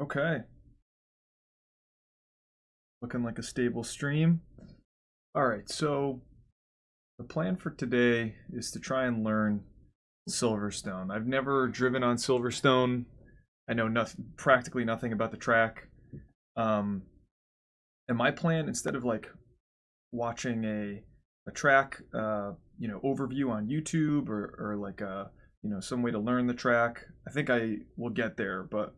Okay, looking like a stable stream. All right, so the plan for today is to try and learn Silverstone. I've never driven on Silverstone. I know practically nothing about the track. Um, and my plan, instead of like watching a track, overview on YouTube or like some way to learn the track, I think I will get there. But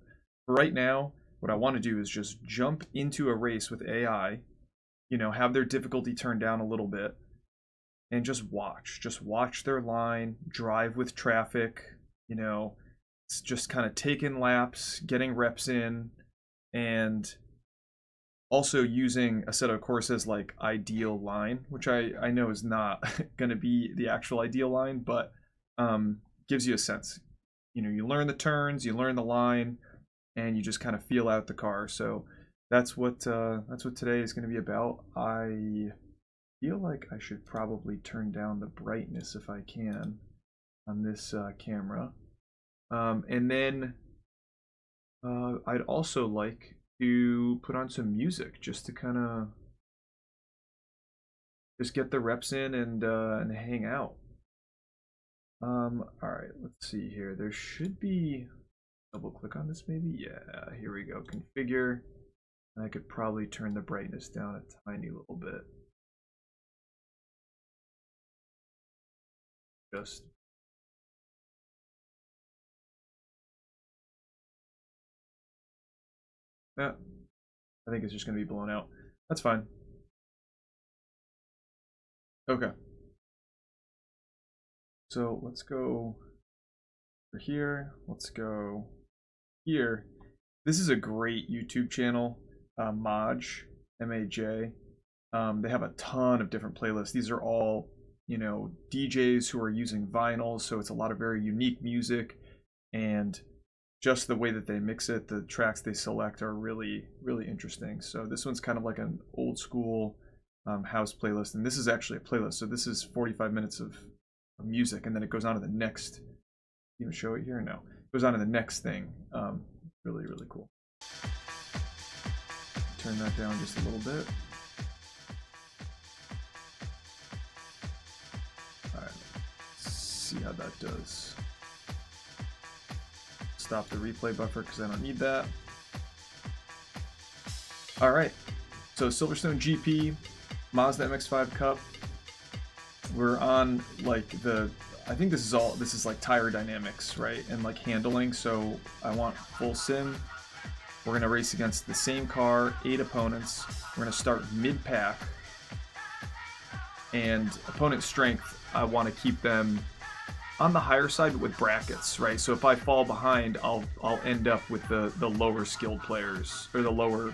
for right now, what I want to do is just jump into a race with AI, have their difficulty turned down a little bit, and just watch their line, drive with traffic, it's just kind of taking laps, getting reps in, and also using a set of courses like ideal line, which I know is not going to be the actual ideal line, but gives you a sense. You learn the turns, you learn the line, and you just kind of feel out the car. So that's what today is going to be about. I feel like I should probably turn down the brightness if I can on this camera. And then I'd also like to put on some music just to kind of just get the reps in and hang out. All right, let's see here. There should be, double click on this maybe. Yeah, here we go. Configure. I could probably turn the brightness down a tiny little bit. Just yeah, I think it's just going to be blown out. That's fine. Okay. So let's go over here. Let's go here. This is a great YouTube channel, Maj, M-A-J. They have a ton of different playlists. These are all, DJs who are using vinyl, so it's a lot of very unique music, and just the way that they mix it, the tracks they select are really, really interesting. So this one's kind of like an old school house playlist, and this is actually a playlist. So this is 45 minutes of music, and then it goes on to the next. Even show it here? No, it goes on to the next thing. Really, really cool. Turn that down just a little bit. All right, let's see how that does. Stop the replay buffer because I don't need that. All right, so Silverstone GP, Mazda MX5 Cup. We're on like I think this is like tire dynamics, right? And like handling, so I want full sim. We're gonna race against the same car, 8 opponents. We're gonna start mid-pack. And opponent strength, I wanna keep them on the higher side with brackets, right? So if I fall behind, I'll end up with the lower skilled players, or the lower,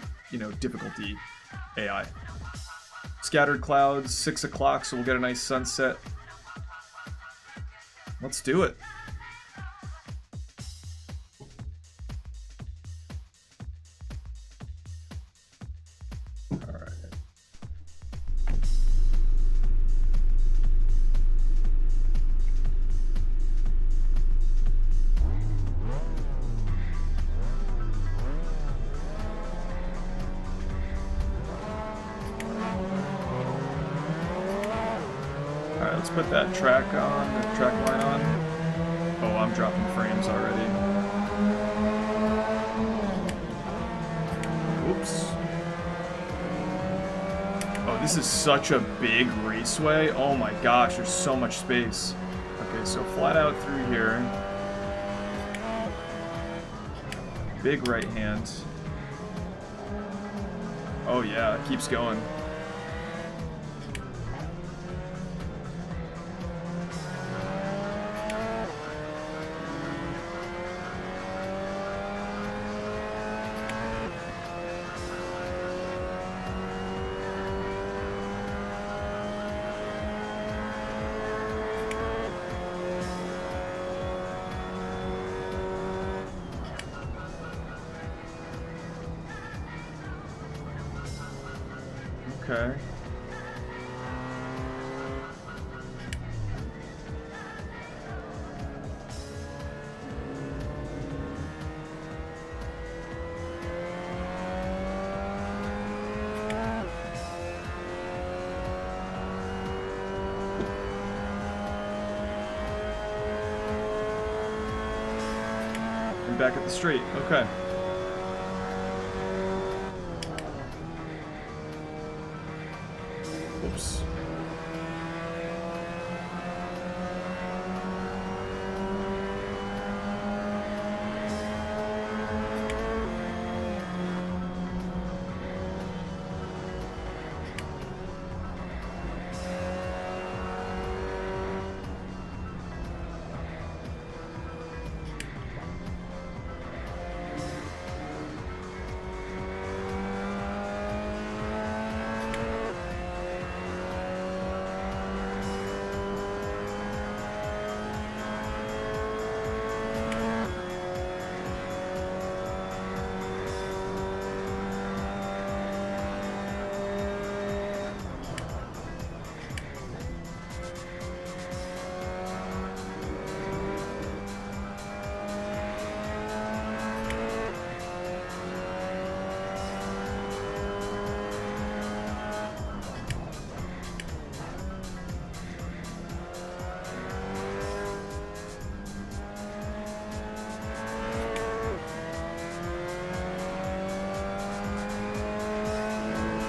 difficulty AI. Scattered clouds, 6 o'clock, so we'll get a nice sunset. Let's do it. All right. All right, let's put that track on, the track line on. Oh, I'm dropping frames already. Oops. Oh, this is such a big raceway. Oh my gosh, there's so much space. Okay, so flat out through here. Big right hand. Oh yeah, it keeps going. Okay. be back at the straight. Okay. Whoops.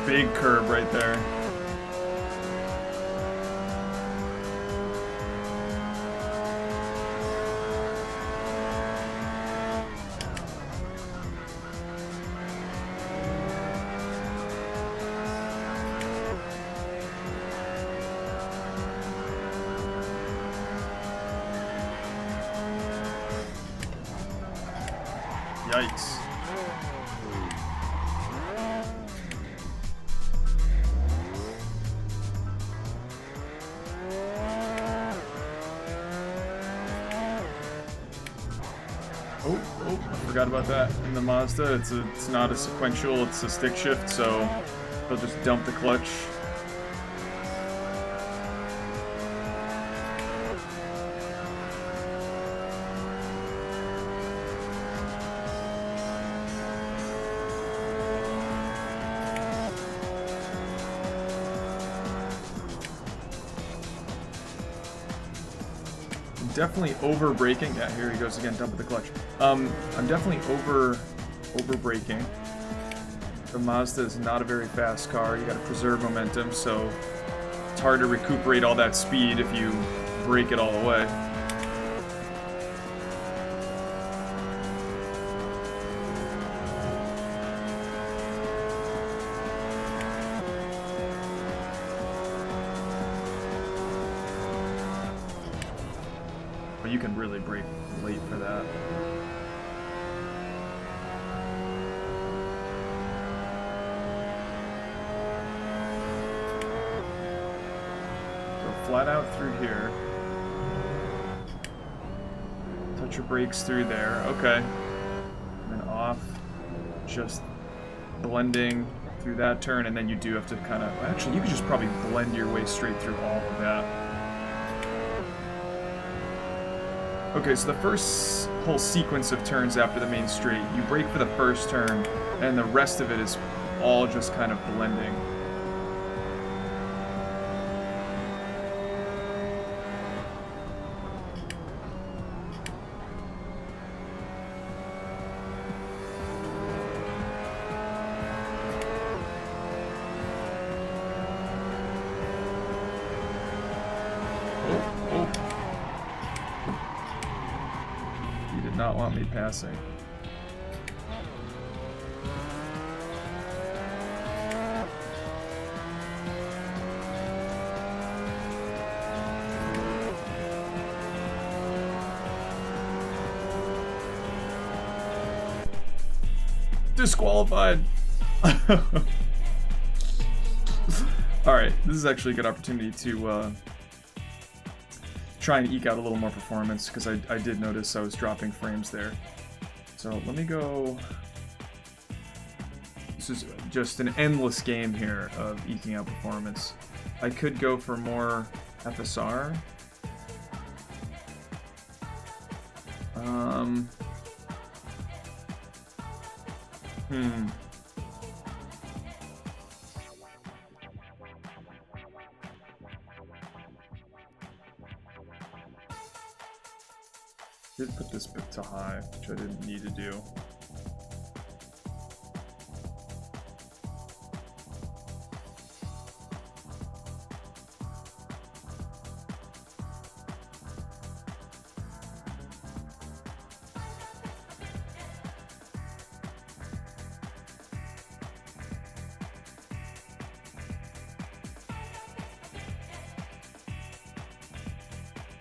Big curb right there. Yikes. Oh, I forgot about that. In the Mazda, it's not a sequential, it's a stick shift, so they'll just dump the clutch. Definitely over braking. Yeah, here he goes again, dump the clutch. I'm definitely over braking. The Mazda is not a very fast car. You got to preserve momentum, so it's hard to recuperate all that speed if you brake it all the way. You can really brake late for that. Go flat out through here. Touch your brakes through there. Okay. And then off. Just blending through that turn, and then you do have to kind of... Actually, you could just probably blend your way straight through all of that. Okay, so the first whole sequence of turns after the main straight, you brake for the first turn, and the rest of it is all just kind of blending. Not want me passing. Disqualified. Alright, this is actually a good opportunity to try and eke out a little more performance, because I did notice I was dropping frames there. So let me go... This is just an endless game here of eking out performance. I could go for more FSR. Did put this bit to high, which I didn't need to do.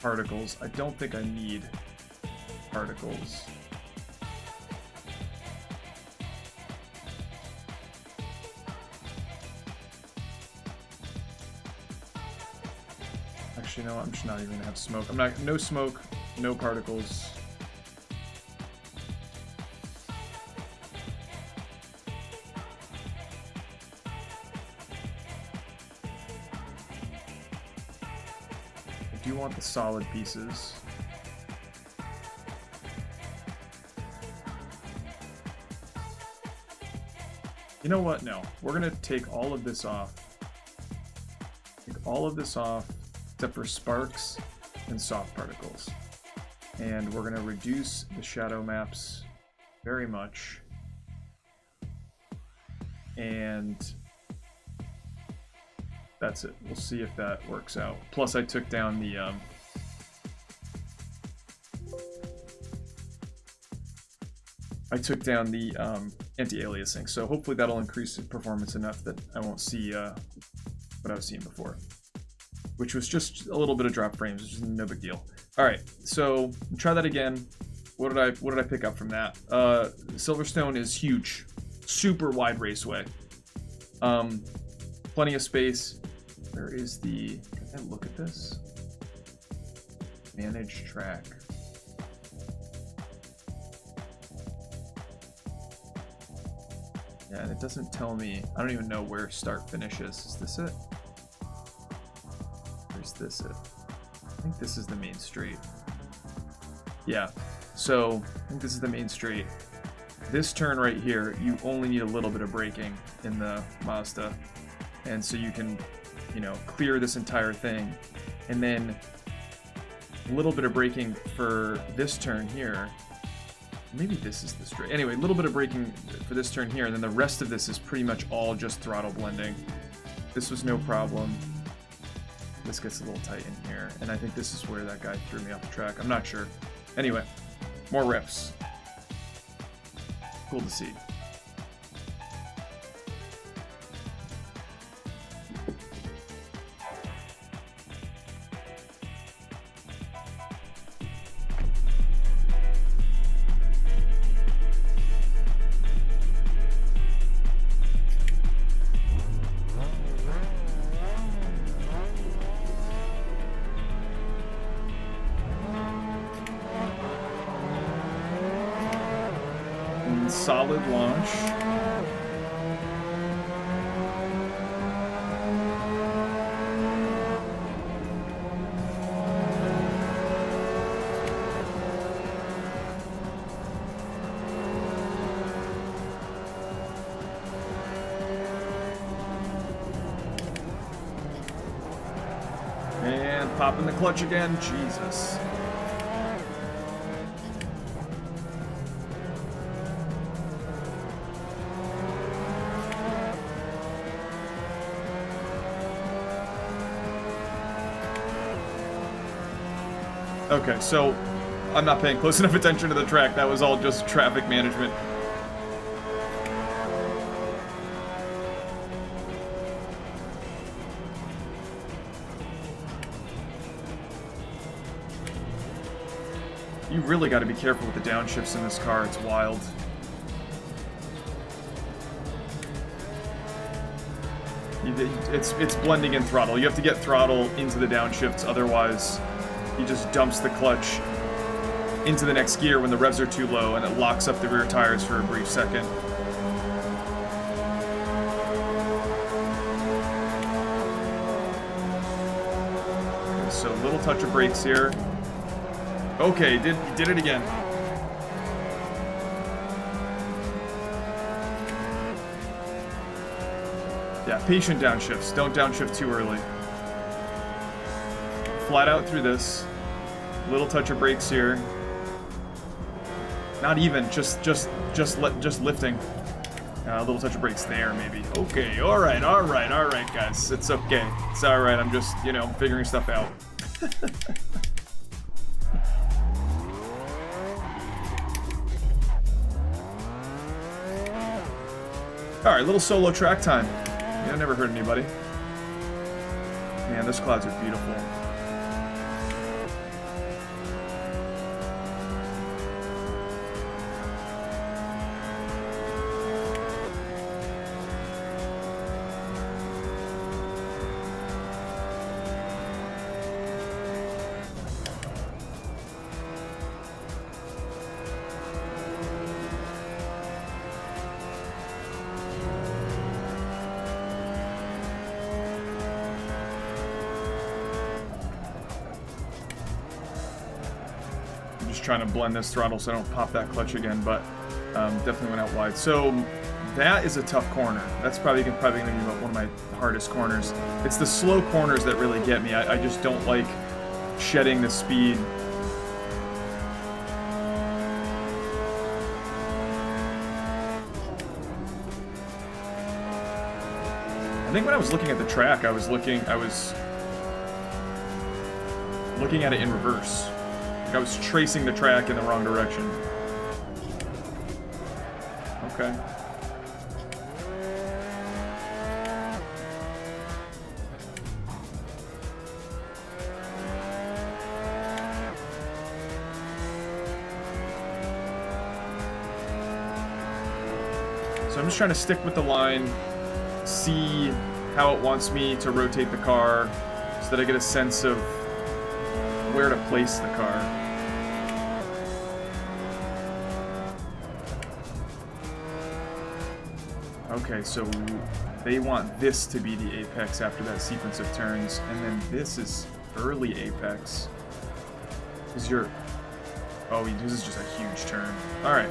Particles. I don't think I need particles. Actually, no, I'm just not even gonna have smoke. I'm not, no smoke, no particles. I do want the solid pieces. You know what? No. We're going to take all of this off. Take all of this off, except for sparks and soft particles. And we're going to reduce the shadow maps very much. And that's it. We'll see if that works out. Plus, I took down the anti-aliasing, so hopefully that'll increase performance enough that I won't see what I was seeing before, which was just a little bit of drop frames, which is no big deal. All right, so try that again. What did I pick up from that? Silverstone is huge, super wide raceway, plenty of space. Where is the? Can I look at this? Manage track. Yeah, and it doesn't tell me. I don't even know where start finish is. Is this it? Where's this it? I think this is the main straight. Yeah, so I think this is the main straight. This turn right here, you only need a little bit of braking in the Mazda. And so you can, you know, clear this entire thing. And then a little bit of braking for this turn here. Maybe this is the straight. Anyway, a little bit of braking for this turn here, and then the rest of this is pretty much all just throttle blending. This was no problem. This gets a little tight in here, and I think this is where that guy threw me off the track. I'm not sure. Anyway, more rips. Cool to see. Solid launch. And popping the clutch again. Jesus. Okay, so I'm not paying close enough attention to the track. That was all just traffic management. You really got to be careful with the downshifts in this car. It's wild. It's blending in throttle. You have to get throttle into the downshifts, otherwise he just dumps the clutch into the next gear when the revs are too low, and it locks up the rear tires for a brief second. Okay, so a little touch of brakes here. Okay, did it again. Yeah, patient downshifts. Don't downshift too early. Flat out through this. Little touch of brakes here. Not even, just lifting. A little touch of brakes there, maybe. Okay, alright, guys. It's okay. It's alright, I'm just, you know, figuring stuff out. Alright, little solo track time. Yeah, I never hurt anybody. Man, those clouds are beautiful. Trying to blend this throttle so I don't pop that clutch again, but definitely went out wide. So that is a tough corner. That's probably going to be one of my hardest corners. It's the slow corners that really get me. I just don't like shedding the speed. I think when I was looking at the track, I was looking at it in reverse. I was tracing the track in the wrong direction. Okay. So I'm just trying to stick with the line, see how it wants me to rotate the car, so that I get a sense of where to place the car. Okay, so they want this to be the apex after that sequence of turns, and then this is early apex. This is just a huge turn. Alright.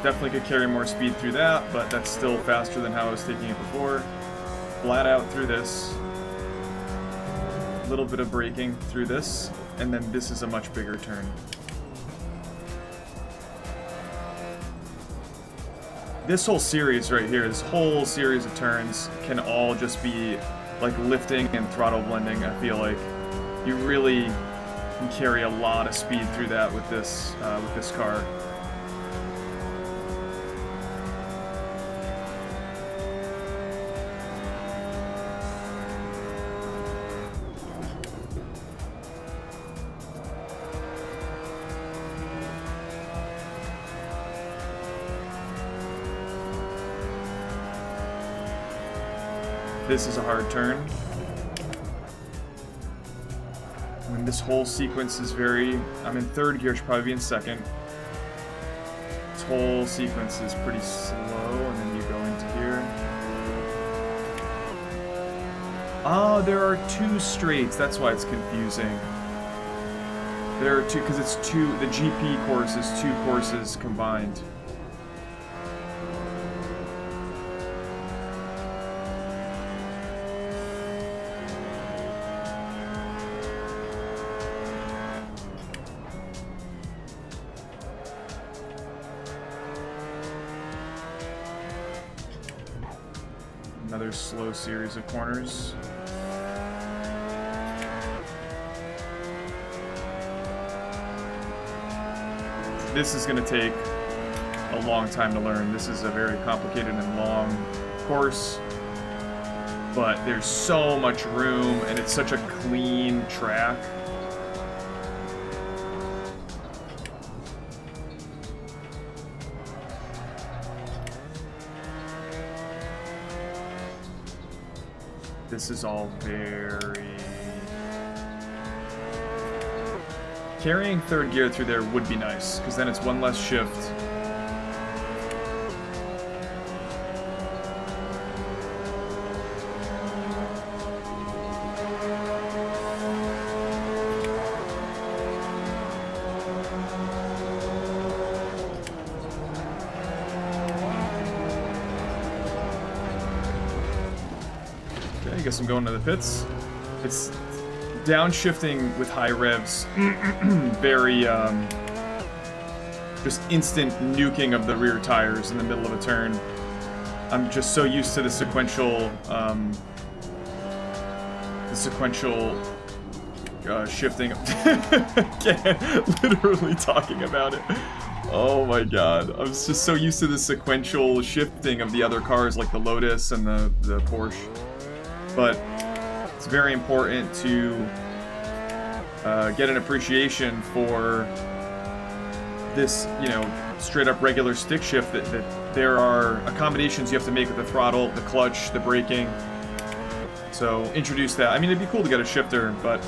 Definitely could carry more speed through that, but that's still faster than how I was taking it before. Flat out through this. A little bit of braking through this, and then this is a much bigger turn. This whole series right here, this whole series of turns can all just be like lifting and throttle blending. I feel like you really can carry a lot of speed through that with this car. This is a hard turn. I mean, this whole sequence is I'm in third gear, should probably be in second. This whole sequence is pretty slow, and then you go into here. Oh, there are two straights. That's why it's confusing. There are two, because it's two, the GP course is two courses combined. Another slow series of corners. This is going to take a long time to learn. This is a very complicated and long course, but there's so much room and it's such a clean track. This is all very... Carrying third gear through there would be nice, because then it's one less shift. guess I'm going to the pits. It's downshifting with high revs. Very, just instant nuking of the rear tires in the middle of a turn. I'm just so used to the sequential shifting. Again, literally talking about it. Oh my god. I was just so used to the sequential shifting of the other cars like the Lotus and the Porsche. But it's very important to get an appreciation for this, you know, straight up regular stick shift that there are accommodations you have to make with the throttle, the clutch, the braking. So introduce that. I mean, it'd be cool to get a shifter, but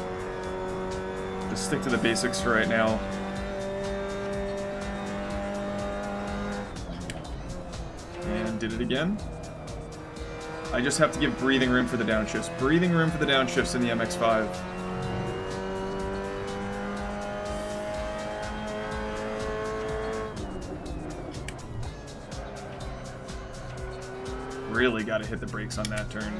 just stick to the basics for right now. And did it again. I just have to give breathing room for the downshifts. Breathing room for the downshifts in the MX5. Really got to hit the brakes on that turn.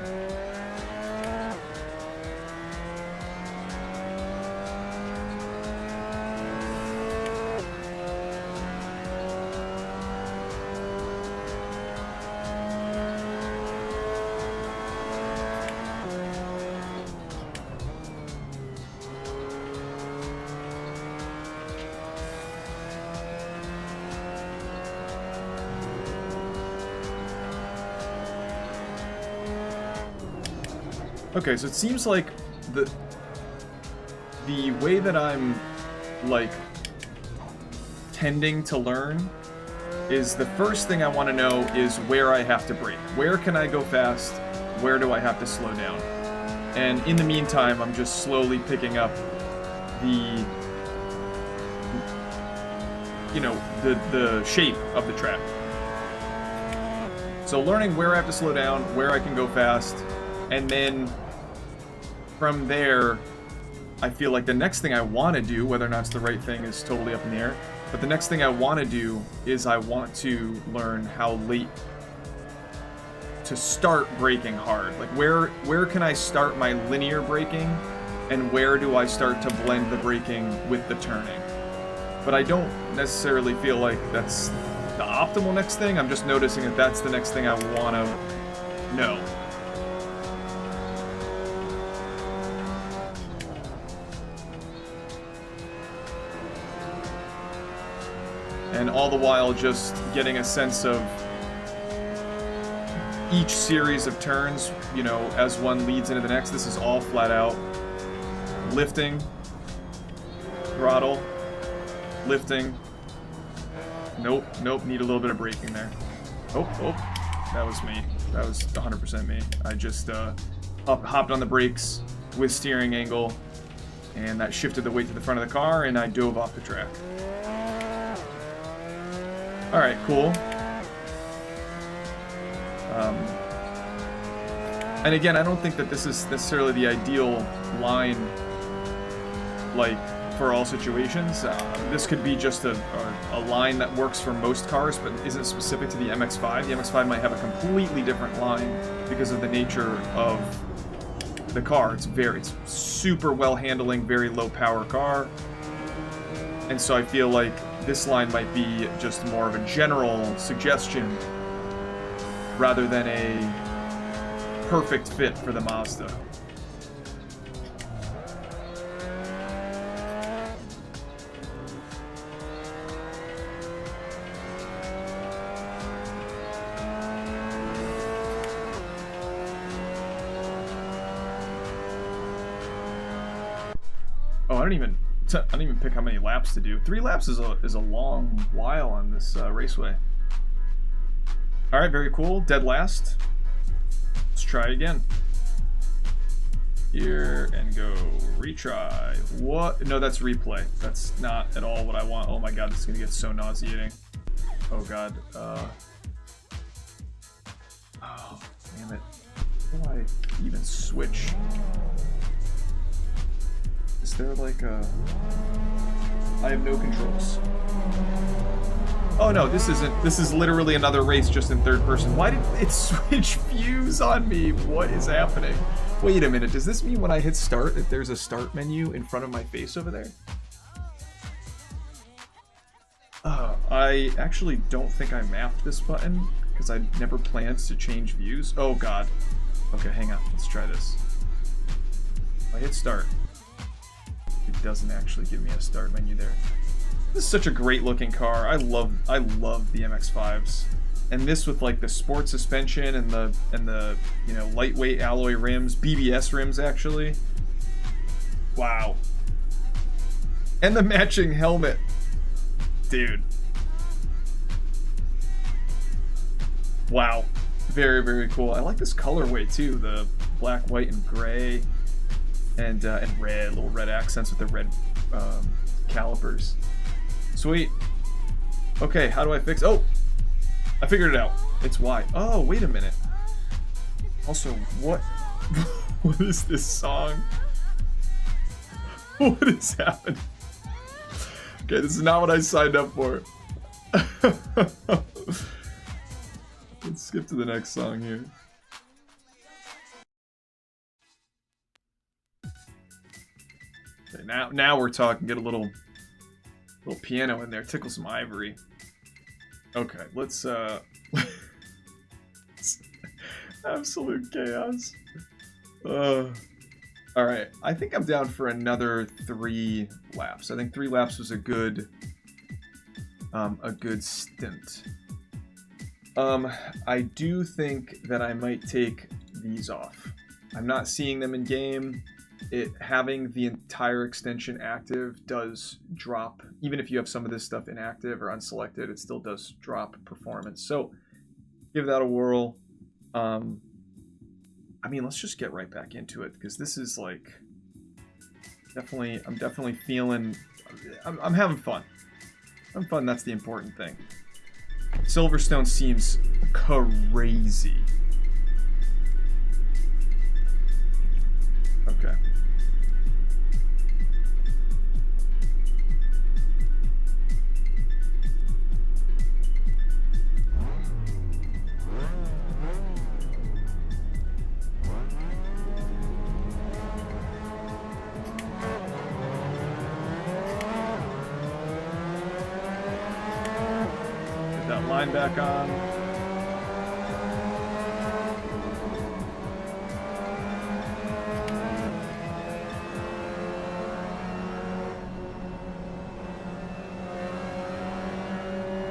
Okay, so it seems like the way that I'm, like, tending to learn is the first thing I want to know is where I have to brake. Where can I go fast? Where do I have to slow down? And in the meantime, I'm just slowly picking up the, you know, the shape of the track. So learning where I have to slow down, where I can go fast, and then from there, I feel like the next thing I want to do, whether or not it's the right thing is totally up in the air, but the next thing I want to do is I want to learn how late to start braking hard. Like where can I start my linear braking, and where do I start to blend the braking with the turning? But I don't necessarily feel like that's the optimal next thing. I'm just noticing that that's the next thing I want to know. And all the while just getting a sense of each series of turns, you know, as one leads into the next. This is all flat out lifting, throttle, lifting. Nope, need a little bit of braking there. Oh, that was me. That was 100% me. I just hopped on the brakes with steering angle, and that shifted the weight to the front of the car, and I dove off the track. Alright, cool. And again, I don't think that this is necessarily the ideal line, like, for all situations. This could be just a line that works for most cars, but isn't specific to the MX5. The MX5 might have a completely different line because of the nature of the car. It's super well handling, very low power car. And so I feel like this line might be just more of a general suggestion rather than a perfect fit for the Mazda. Oh, I don't even pick how many laps to do. 3 laps is a long while on this raceway. All right, very cool. Dead last. Let's try again. Here and go. Retry. What? No, that's replay. That's not at all what I want. Oh my god, this is gonna get so nauseating. Oh god. Oh, damn it. How do I even switch? Is there like a... I have no controls. Oh no, this isn't. This is literally another race just in third person. Why did it switch views on me? What is happening? Wait a minute, does this mean when I hit start that there's a start menu in front of my face over there? I actually don't think I mapped this button because I never planned to change views. Oh god. Okay, hang on, let's try this. If I hit start, it doesn't actually give me a start menu there. This is such a great looking car. I love the MX5s. And this with like the sport suspension and the you know, lightweight alloy rims, BBS rims actually. Wow. And the matching helmet. Dude. Wow. Very, very cool. I like this colorway too. The black, white, and gray. And red, little red accents with the red calipers. Sweet. Okay, how do I fix... Oh! I figured it out. It's Y. Oh, wait a minute. Also, what... what is this song? What is happening? Okay, this is not what I signed up for. Let's skip to the next song here. Okay, now we're talking. Get a little piano in there. Tickle some ivory. Okay, let's absolute chaos. Alright, I think I'm down for another 3 laps. I think 3 laps was a good stint. I do think that I might take these off. I'm not seeing them in game. Having the entire extension active does drop, even if you have some of this stuff inactive or unselected, it still does drop performance. So give that a whirl. I mean, let's just get right back into it because this is like I'm definitely feeling, I'm having fun. I'm fun. That's the important thing. Silverstone seems crazy. Okay. Get that line back on.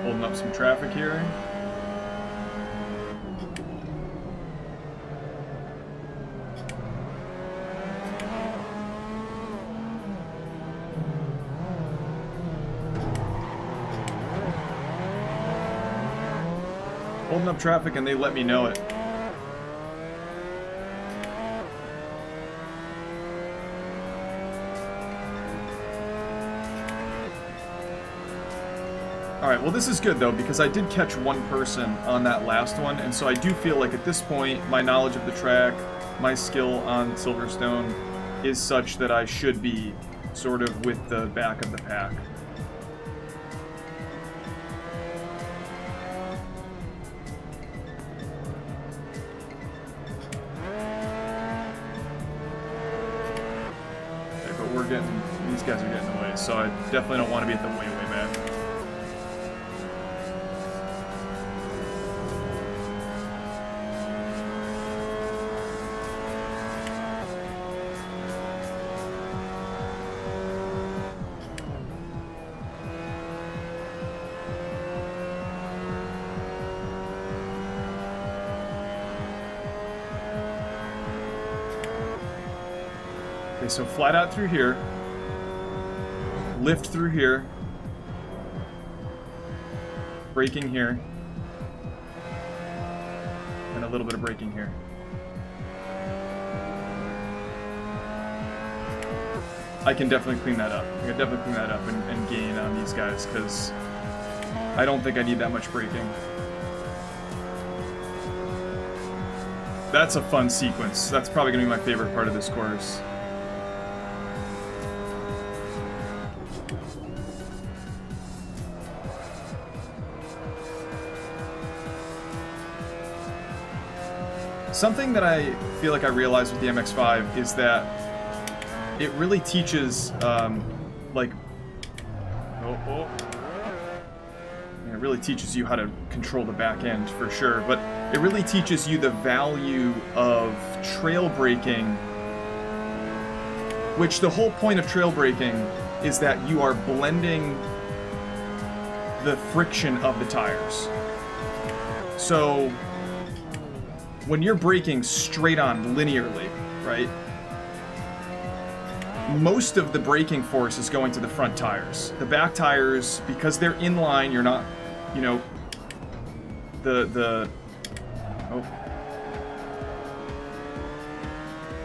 Holding up some traffic here. Holding up traffic and they let me know it. Alright, well this is good though, because I did catch one person on that last one, and so I do feel like at this point, my knowledge of the track, my skill on Silverstone is such that I should be sort of with the back of the pack. Okay, but these guys are getting away, so I definitely don't want to be at the way back. Okay, so flat out through here, lift through here, braking here, and a little bit of braking here. I can definitely clean that up. I can definitely clean that up and gain on these guys, because I don't think I need that much braking. That's a fun sequence. That's probably going to be my favorite part of this course. Something that I feel like I realized with the MX5 is that it really teaches, like, it really teaches you how to control the back end for sure, but it really teaches you the value of trail braking, which the whole point of trail braking is that you are blending the friction of the tires. So when you're braking straight on linearly, right, most of the braking force is going to the front tires. The back tires, because they're in line, you're not, you know, oh.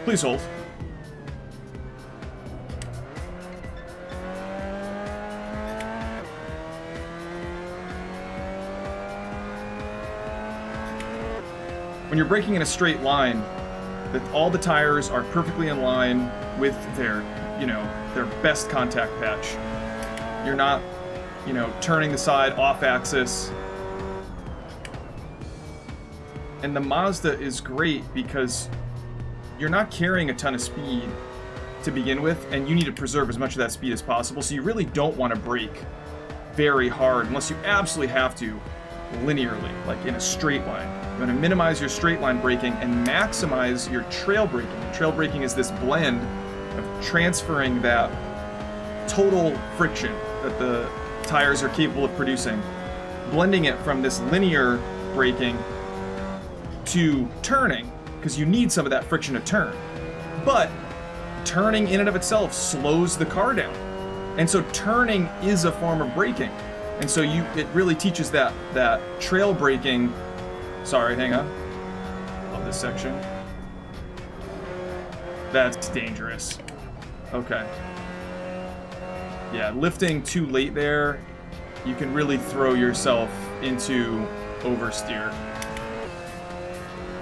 Please hold. When you're braking in a straight line, that all the tires are perfectly in line with their, you know, their best contact patch. You're not, you know, turning the side off axis. And the Mazda is great because you're not carrying a ton of speed to begin with, and you need to preserve as much of that speed as possible, so you really don't want to brake very hard unless you absolutely have to linearly, like in a straight line. You want to minimize your straight line braking and maximize your trail braking. Trail braking is this blend of transferring that total friction that the tires are capable of producing, blending it from this linear braking to turning, because you need some of that friction to turn. But turning in and of itself slows the car down. And so turning is a form of braking. And so it really teaches that trail braking. Sorry, hang on. Love this section. That's dangerous. Okay. Yeah, lifting too late there, you can really throw yourself into oversteer.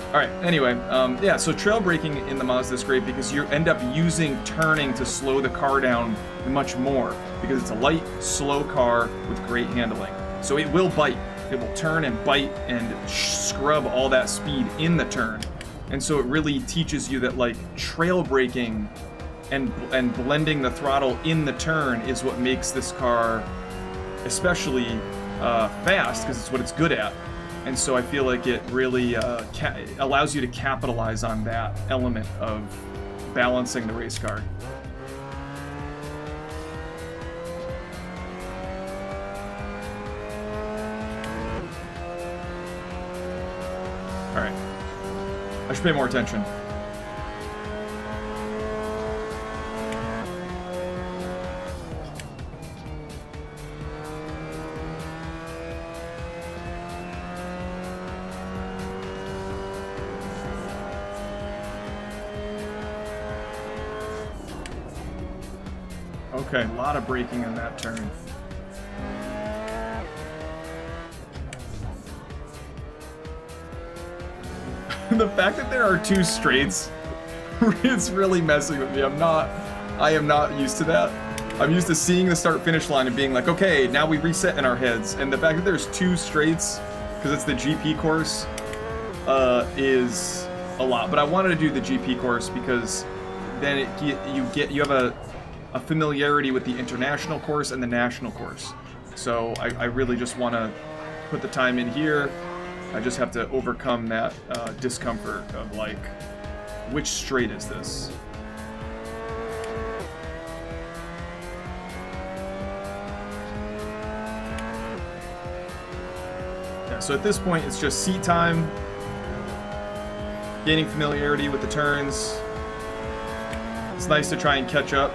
Alright, anyway, yeah, so trail braking in the Mazda is great because you end up using turning to slow the car down much more, because it's a light, slow car with great handling. So it will bite. It will turn and bite and scrub all that speed in the turn. And so it really teaches you that, like, trail braking and blending the throttle in the turn is what makes this car especially fast, because it's what it's good at. And so I feel like it really allows you to capitalize on that element of balancing the race car. All right, I should pay more attention. Okay, a lot of braking in that turn. The fact that there are two straights, it's really messing with me. I am not used to that. I'm used to seeing the start-finish line and being like, okay, now we reset in our heads. And the fact that there's two straights, because it's the GP course, is a lot. But I wanted to do the GP course because then you have a familiarity with the international course and the national course. So I really just want to put the time in here. I just have to overcome that discomfort of, like, which straight is this? Yeah, so at this point it's just seat time, gaining familiarity with the turns. It's nice to try and catch up.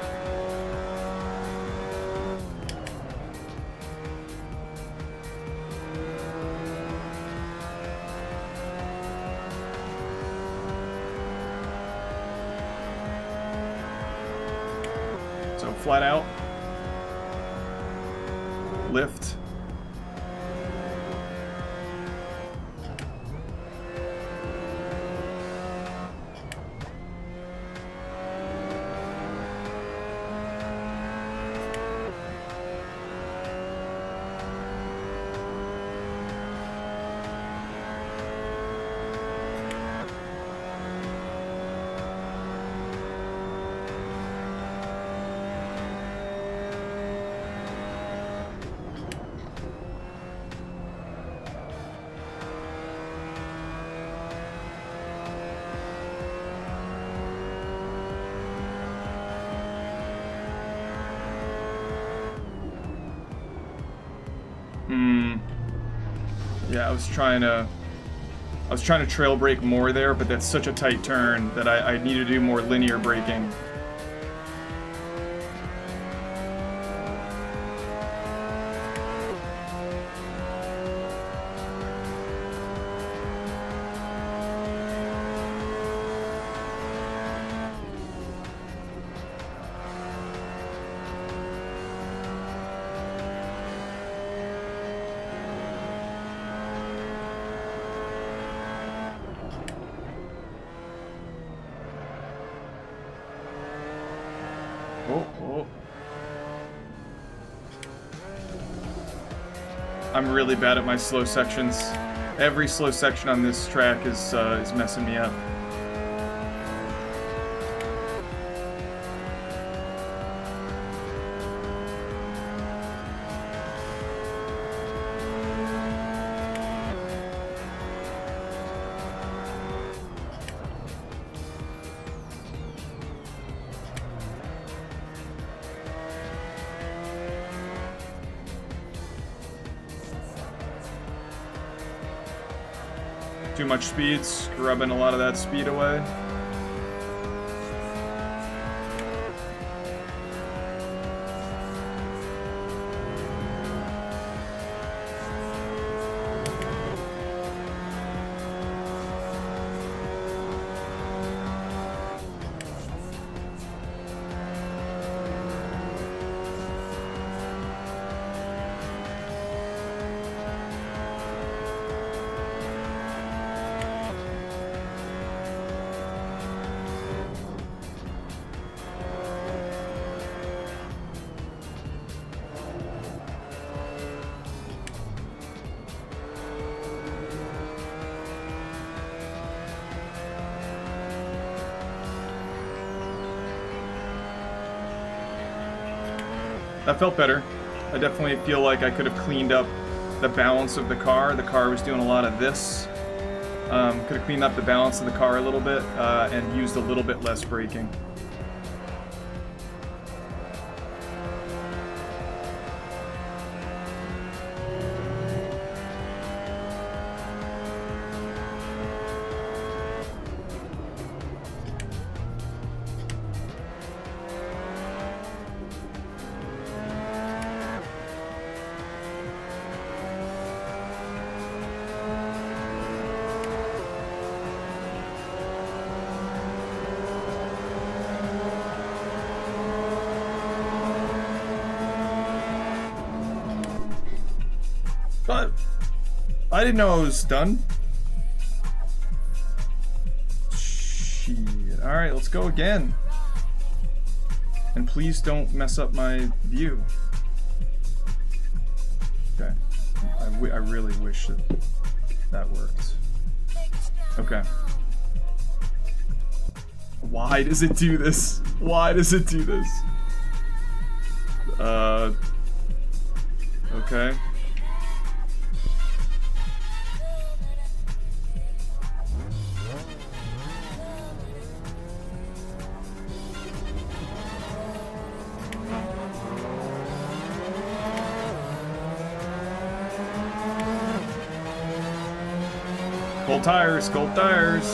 Flat out, lift, Yeah, I was trying to trail brake more there, but that's such a tight turn that I need to do more linear braking. Oh. I'm really bad at my slow sections. Every slow section on this track is messing me up. Too much speed, scrubbing a lot of that speed away. That felt better. I definitely feel like I could have cleaned up the balance of the car. The car was doing a lot of this. Could have cleaned up the balance of the car a little bit and used a little bit less braking. But I didn't know I was done. Shit. Alright, let's go again. And please don't mess up my view. Okay. I really wish that worked. Okay. Why does it do this? Why does it do this? Okay. Cold tires, cold tires.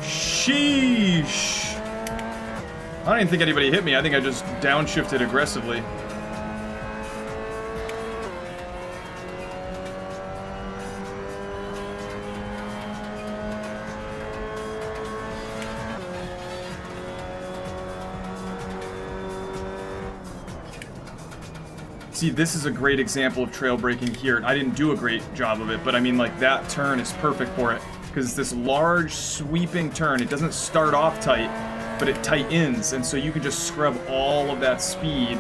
Sheesh. I don't even think anybody hit me. I think I just downshifted aggressively. See, this is a great example of trail braking here. I didn't do a great job of it, but I mean, like, that turn is perfect for it. Because it's this large, sweeping turn. It doesn't start off tight, but it tightens, and so you can just scrub all of that speed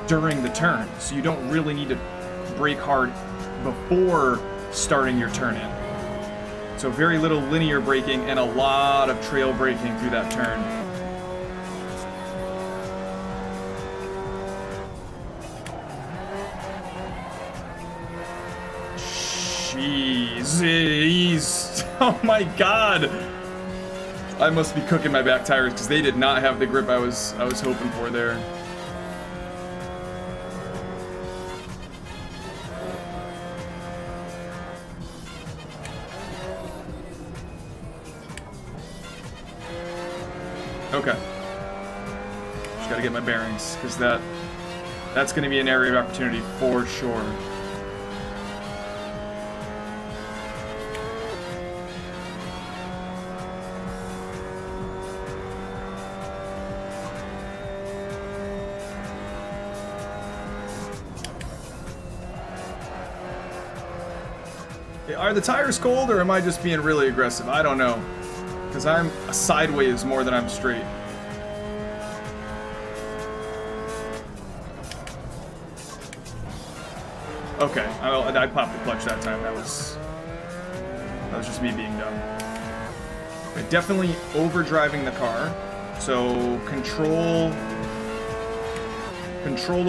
during the turn. So you don't really need to brake hard before starting your turn in. So very little linear braking and a lot of trail braking through that turn. Jeez. Oh my god. I must be cooking my back tires because they did not have the grip I was hoping for there. Okay. Just gotta get my bearings, because that's gonna be an area of opportunity for sure. Are the tires cold, or am I just being really aggressive? I don't know. Because I'm sideways more than I'm straight. Okay, I popped the clutch that time. That was just me being dumb. Okay, definitely overdriving the car. So control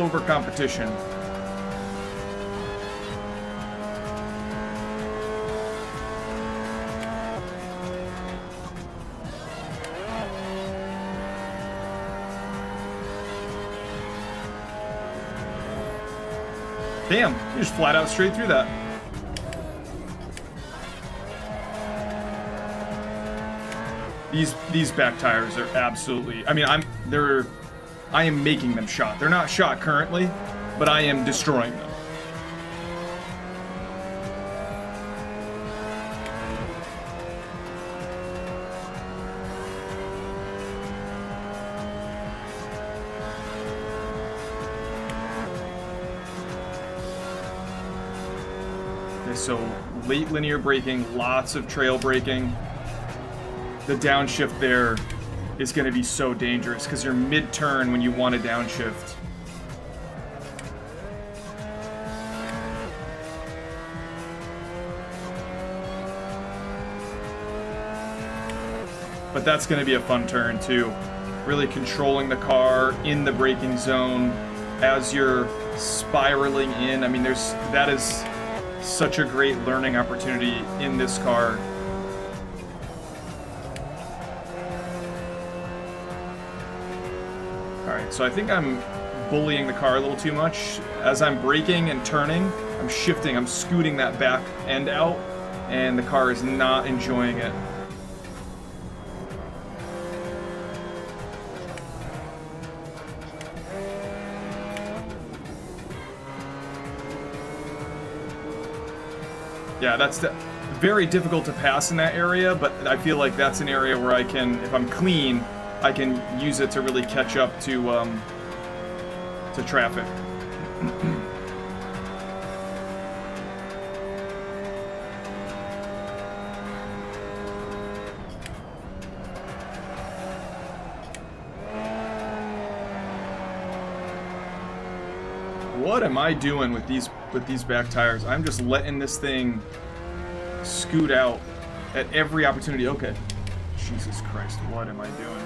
over competition. Damn, you just flat out straight through that. These back tires are absolutely, I mean, I am making them shot. They're not shot currently, but I am destroying them. So late linear braking, lots of trail braking. The downshift there is going to be so dangerous because you're mid-turn when you want to downshift. But that's going to be a fun turn too. Really controlling the car in the braking zone as you're spiraling in. I mean, that is such a great learning opportunity in this car. Alright, so I think I'm bullying the car a little too much. As I'm braking and turning, I'm shifting, I'm scooting that back end out, and the car is not enjoying it. Yeah, that's very difficult to pass in that area, but I feel like that's an area where I can, if I'm clean, I can use it to really catch up to traffic. What am I doing with these back tires? I'm just letting this thing scoot out at every opportunity. Okay. Jesus Christ, what am I doing?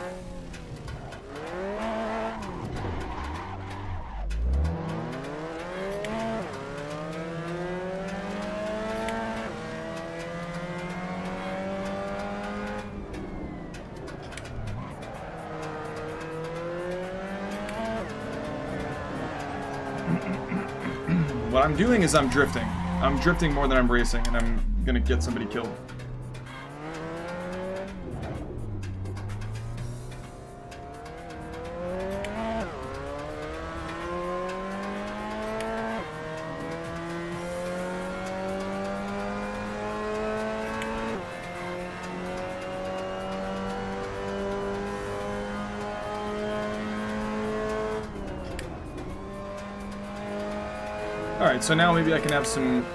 What I'm doing is I'm drifting. I'm drifting more than I'm racing, and I'm gonna get somebody killed. Alright, so now maybe I can have some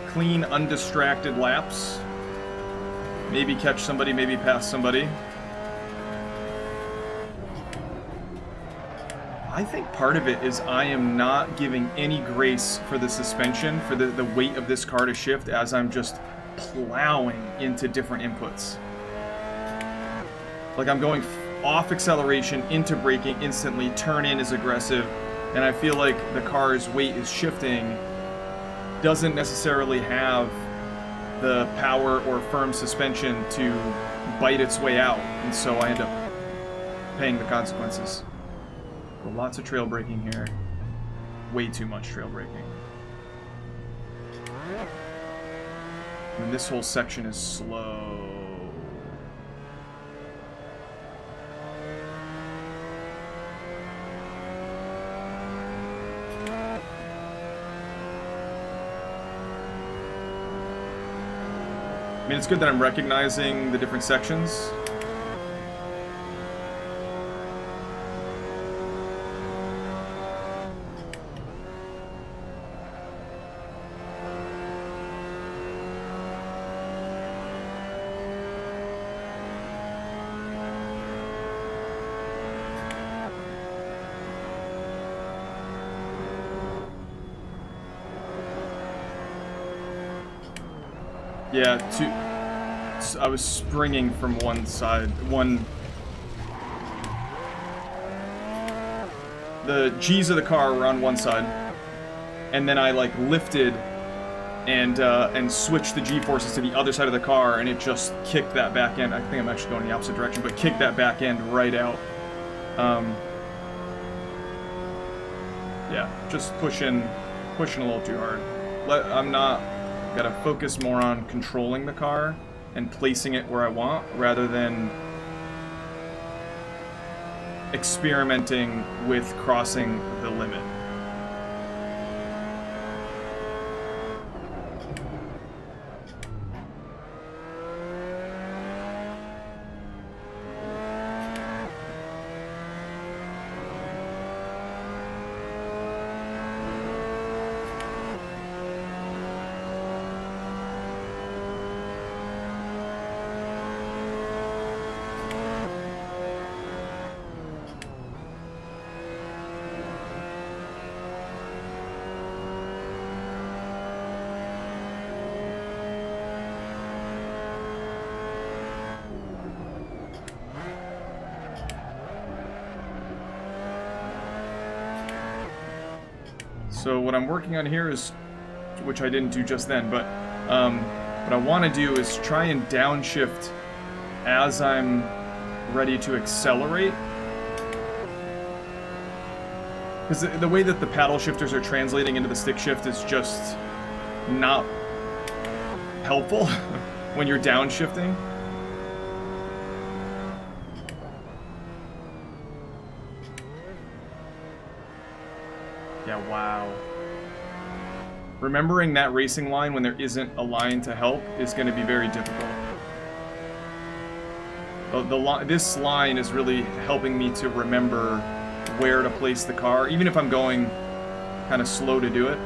clean, undistracted laps. Maybe catch somebody, maybe pass somebody. I think part of it is I am not giving any grace for the suspension, for the weight of this car to shift, as I'm just plowing into different inputs. Like I'm going off acceleration into braking instantly, turn in is aggressive, and I feel like the car's weight is shifting, doesn't necessarily have the power or firm suspension to bite its way out, and so I end up paying the consequences. But lots of trail braking here. Way too much trail braking. And this whole section is slow. I mean, it's good that I'm recognizing the different sections. Yeah, I was springing from one side. The G's of the car were on one side, and then I like lifted and switched the G-forces to the other side of the car, and it just kicked that back end. I think I'm actually going the opposite direction, but kicked that back end right out. Yeah, just pushing a little too hard. Gotta focus more on controlling the car and placing it where I want, rather than experimenting with crossing the limit. So what I'm working on here is, which I didn't do just then, but what I want to do is try and downshift as I'm ready to accelerate. Because the way that the paddle shifters are translating into the stick shift is just not helpful when you're downshifting. Yeah, wow. Remembering that racing line when there isn't a line to help is going to be very difficult. This line is really helping me to remember where to place the car, even if I'm going kind of slow to do it.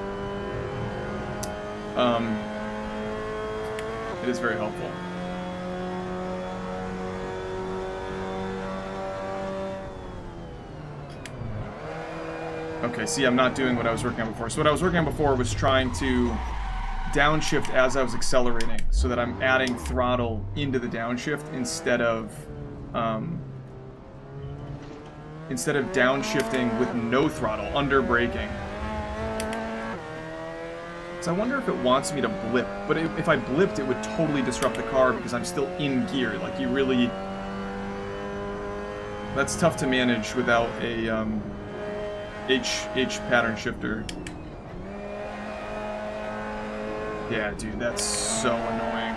It is very helpful. Okay, see, I'm not doing what I was working on before. So what I was working on before was trying to downshift as I was accelerating, so that I'm adding throttle into the downshift instead of downshifting with no throttle, under braking. So I wonder if it wants me to blip, but if I blipped, it would totally disrupt the car because I'm still in gear. Like, you really... That's tough to manage without a H pattern shifter. Yeah, dude, that's so annoying.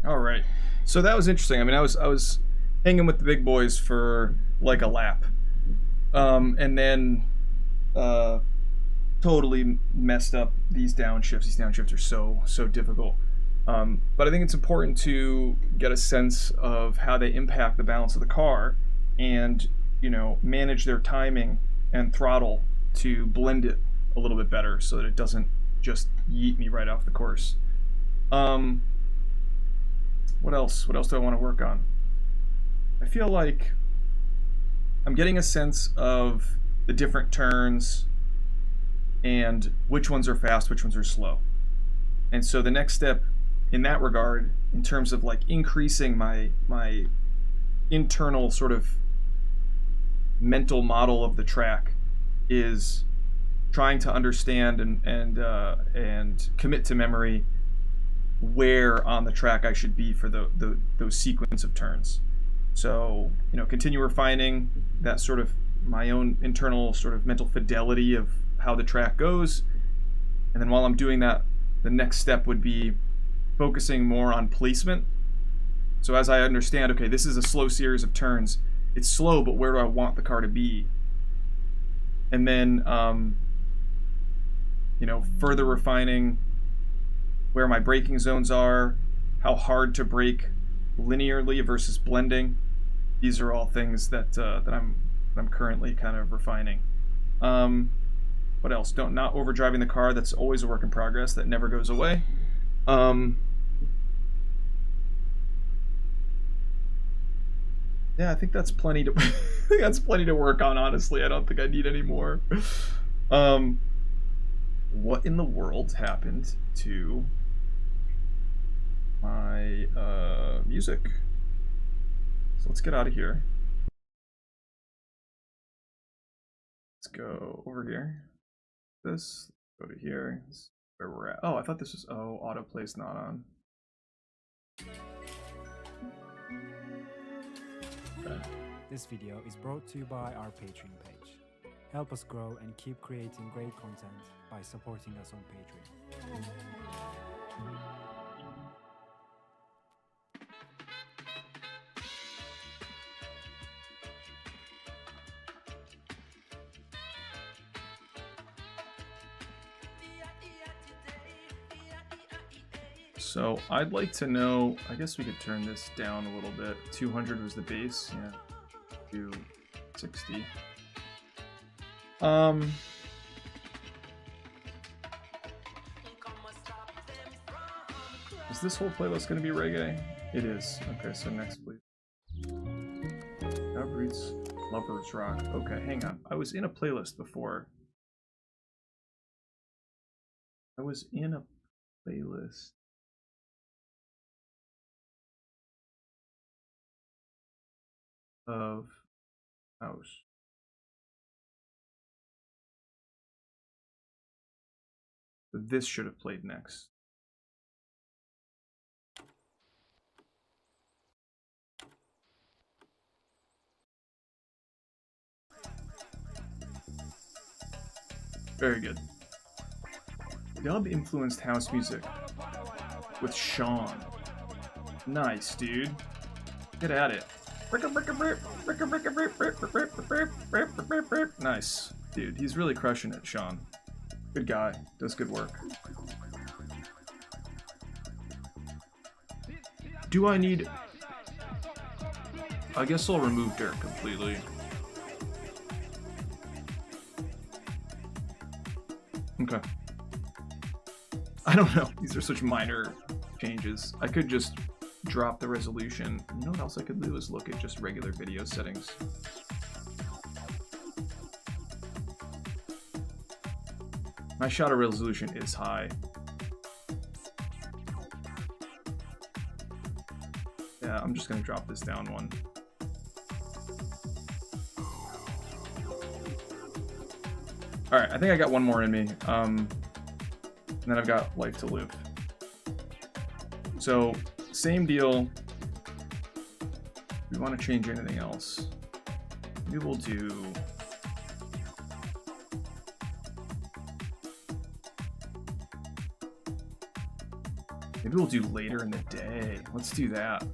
All right. So that was interesting. I mean, I was hanging with the big boys for like a lap, and then totally messed up these downshifts. These downshifts are so difficult. But I think it's important to get a sense of how they impact the balance of the car, and manage their timing and throttle to blend it a little bit better so that it doesn't just yeet me right off the course. What else? What else do I want to work on? I feel like I'm getting a sense of the different turns and which ones are fast, which ones are slow. And so the next step in that regard, in terms of like increasing my internal sort of mental model of the track, is trying to understand and commit to memory where on the track I should be for those sequence of turns. So, continue refining that sort of my own internal sort of mental fidelity of how the track goes. And then while I'm doing that, the next step would be focusing more on placement. So as I understand, okay, this is a slow series of turns. It's slow, but where do I want the car to be? And then, further refining where my braking zones are, how hard to brake linearly versus blending. These are all things that I'm currently kind of refining. What else? Not overdriving the car. That's always a work in progress. That never goes away. Yeah, I think that's plenty to that's plenty to work on, honestly. I don't think I need any more. What in the world happened to my music? So let's get out of here. Let's go over here. Go to here. This is where we're at. Oh, I thought this was autoplay's not on. Okay. This video is brought to you by our Patreon page. Help us grow and keep creating great content by supporting us on Patreon. So I'd like to know, I guess we could turn this down a little bit. 200 was the base, yeah. 260. Is this whole playlist going to be reggae? It is. Okay, so next, please. Lovers Rock. Okay, hang on. I was in a playlist before. I was in a playlist. Of house. This should have played next. Very good. Dub influenced house music with Sean. Nice, dude. Get at it. Nice. Dude, he's really crushing it, Sean. Good guy. Does good work. Do I need... I guess I'll remove dirt completely. Okay. I don't know. These are such minor changes. I could just drop the resolution. You know what else I could do is look at just regular video settings. My shutter resolution is high. Yeah, I'm just gonna drop this down one. Alright, I think I got one more in me. And then I've got life to live. So, same deal. We want to change anything else. We will do... Maybe we'll do later in the day. Let's do that.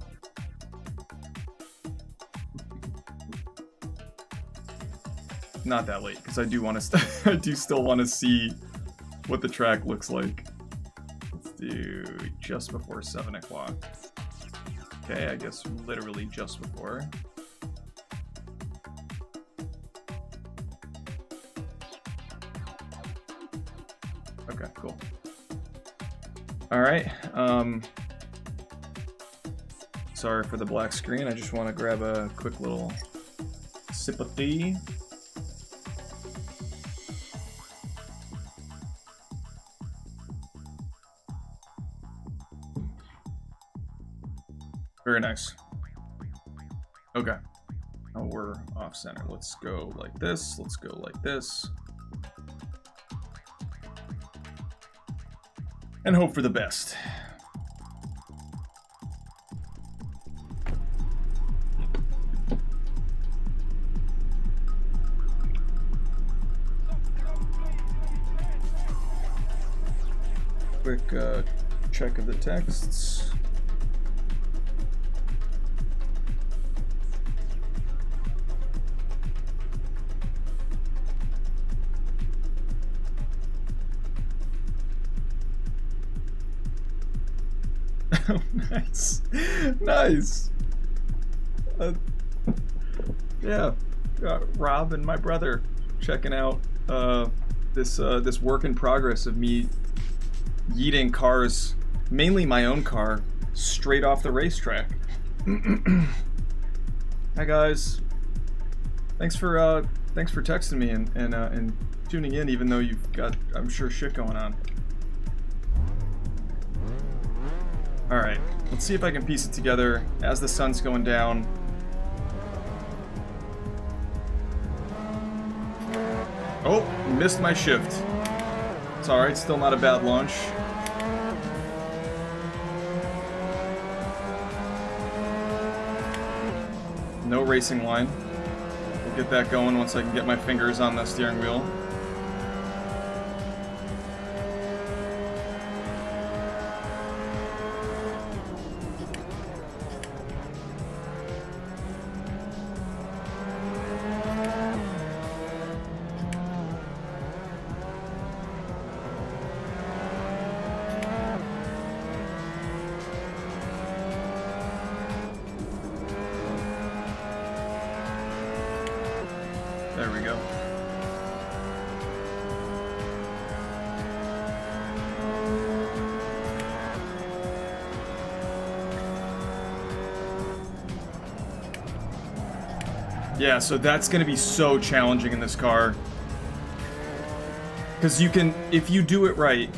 Not that late, because I do want to. I do still want to see what the track looks like. Let's do just before 7 o'clock. Okay, I guess literally just before. Okay, cool. All right. Sorry for the black screen. I just want to grab a quick little sip of tea. Very nice. Okay. Oh, we're off center. Let's go like this. Let's go like this. And hope for the best. Quick check of the texts. Oh, nice. Nice. Yeah. Rob and my brother checking out this work in progress of me yeeting cars, mainly my own car, straight off the racetrack. Hi guys. Thanks for texting me and tuning in, even though you've got, I'm sure, shit going on. Alright, let's see if I can piece it together as the sun's going down. Oh, missed my shift. It's alright, still not a bad launch. No racing line. We'll get that going once I can get my fingers on the steering wheel. There we go. Yeah, so that's going to be so challenging in this car. Because you can, if you do it right,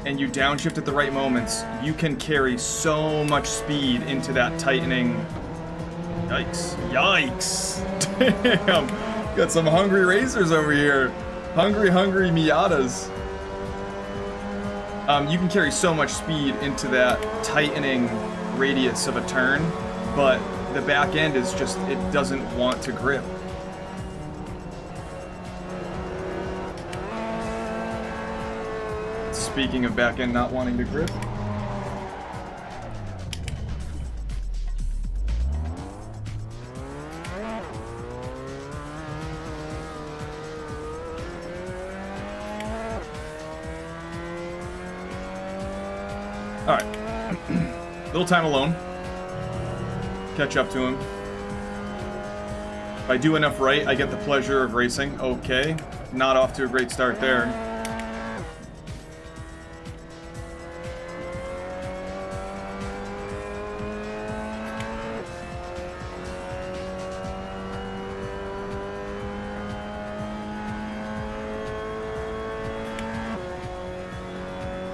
and you downshift at the right moments, you can carry so much speed into that tightening. Yikes. Yikes. Damn. Got some hungry racers over here. Hungry Miatas. You can carry so much speed into that tightening radius of a turn, but the back end is just, it doesn't want to grip. Speaking of back end not wanting to grip. Alright. Little time alone. Catch up to him. If I do enough right, I get the pleasure of racing. Okay. Not off to a great start there.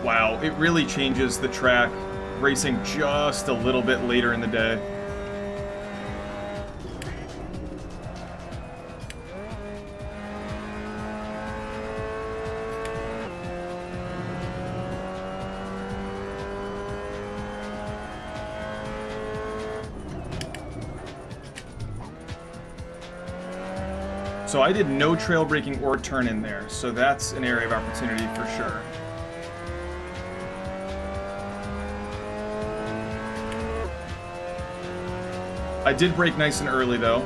Wow, it really changes the track racing just a little bit later in the day. So I did no trail braking or turn in there, so that's an area of opportunity for sure. I did brake nice and early though,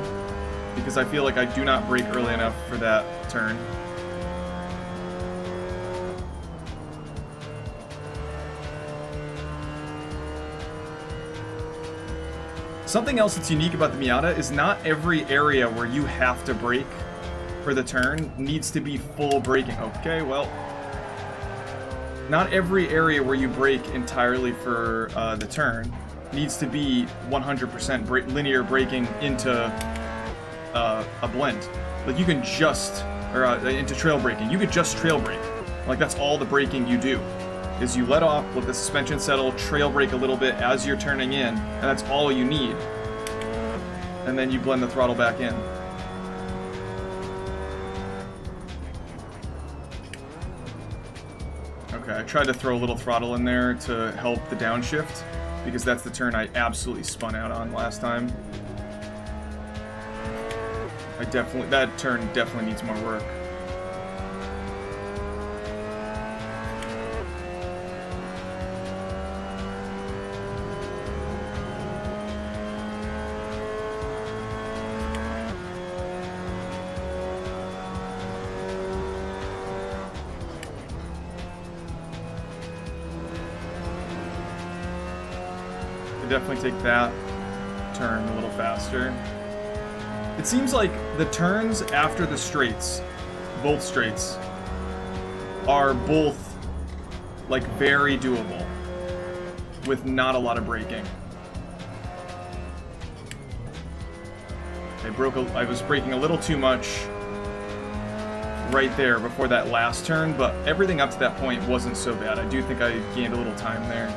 because I feel like I do not brake early enough for that turn. Something else that's unique about the Miata is not every area where you have to brake for the turn needs to be full braking. Okay, well, not every area where you brake entirely for the turn needs to be 100% linear braking into a blend. Like you can just, or into trail braking, you could just trail brake. Like that's all the braking you do, is you let off, let the suspension settle, trail brake a little bit as you're turning in, and that's all you need. And then you blend the throttle back in. Okay, I tried to throw a little throttle in there to help the downshift, because that's the turn I absolutely spun out on last time. That turn definitely needs more work. Definitely take that turn a little faster. It seems like the turns after the straights, both straights, are both like very doable with not a lot of braking. I was braking a little too much right there before that last turn, but everything up to that point wasn't so bad. I do think I gained a little time there.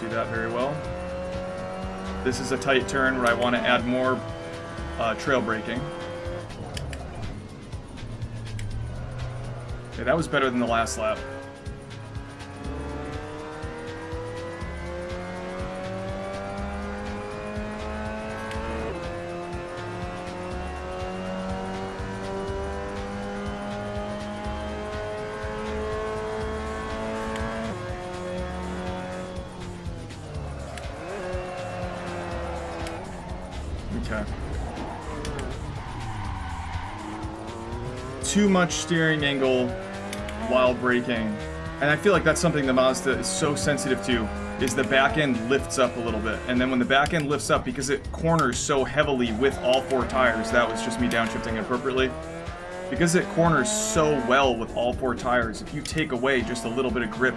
Do that very well. This is a tight turn where I want to add more trail braking. Okay, that was better than the last lap. Okay. Too much steering angle while braking. And I feel like that's something the Mazda is so sensitive to, is the back end lifts up a little bit. And then when the back end lifts up, because it corners so heavily with all four tires, that was just me downshifting appropriately. Because it corners so well with all four tires, if you take away just a little bit of grip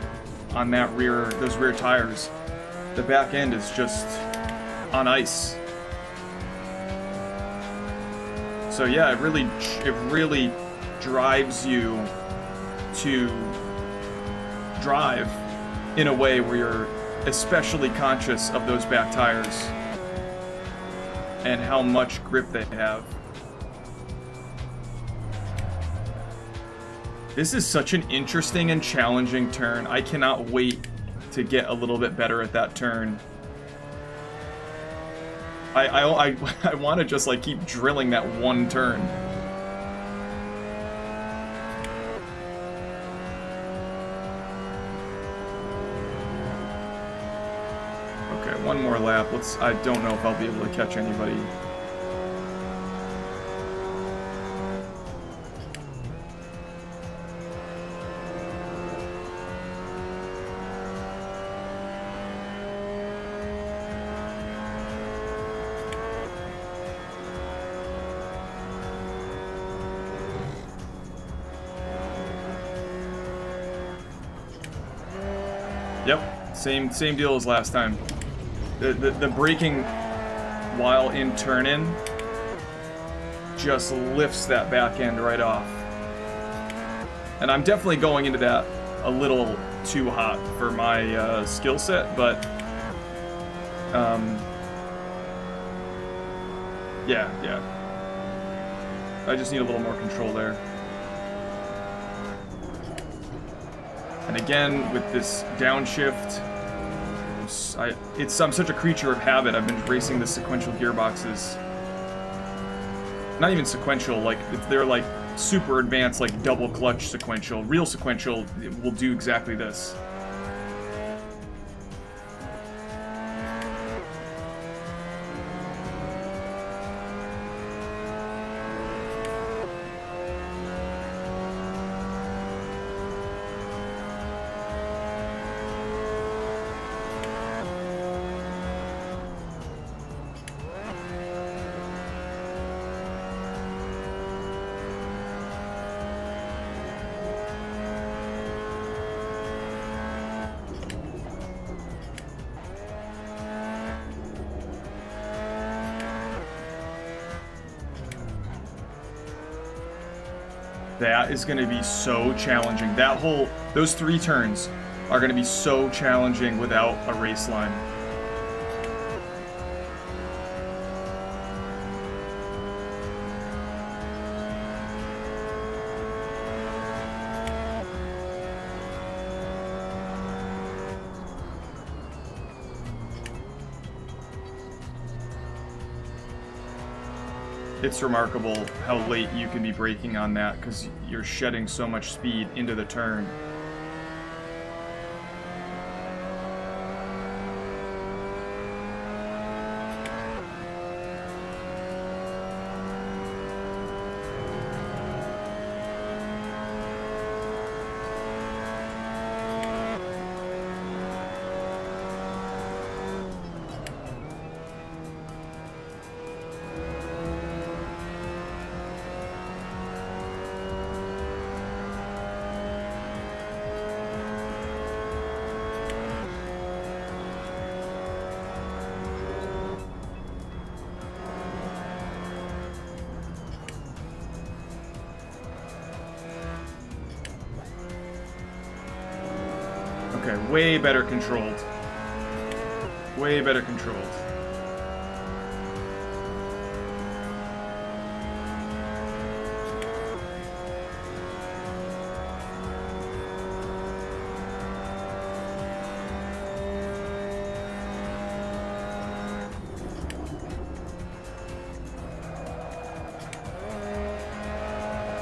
on that those rear tires, the back end is just on ice. So yeah, it really drives you to drive in a way where you're especially conscious of those back tires and how much grip they have. This is such an interesting and challenging turn. I cannot wait to get a little bit better at that turn. I want to just like keep drilling that one turn. Okay, one more lap. I don't know if I'll be able to catch anybody. Yep, same deal as last time. The braking while in turn-in just lifts that back end right off. And I'm definitely going into that a little too hot for my skill set, but yeah. I just need a little more control there. And again, with this downshift, I'm such a creature of habit. I've been racing the sequential gearboxes. Not even sequential, like they're like super advanced, like double clutch sequential. Real sequential will do exactly this. That is going to be so challenging. Those 3 turns are going to be so challenging without a race line. It's remarkable how late you can be braking on that because you're shedding so much speed into the turn. Okay, way better controlled. Way better controlled.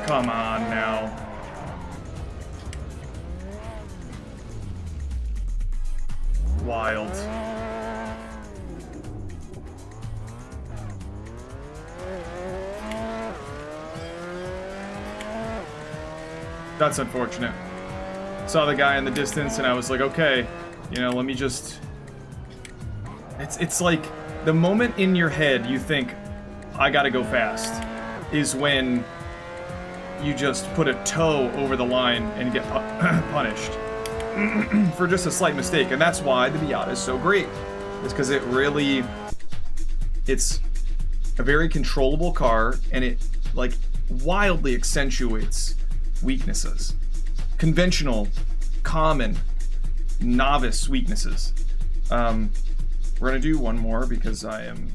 Come on now. Wild. That's unfortunate. Saw the guy in the distance and I was like, okay, you know, let me just... It's like the moment in your head you think, I gotta go fast, is when you just put a toe over the line and get punished for just a slight mistake. And that's why the Miata is so great. It's because it's a very controllable car, and it like wildly accentuates weaknesses. Conventional, common, novice weaknesses. We're gonna do one more because I am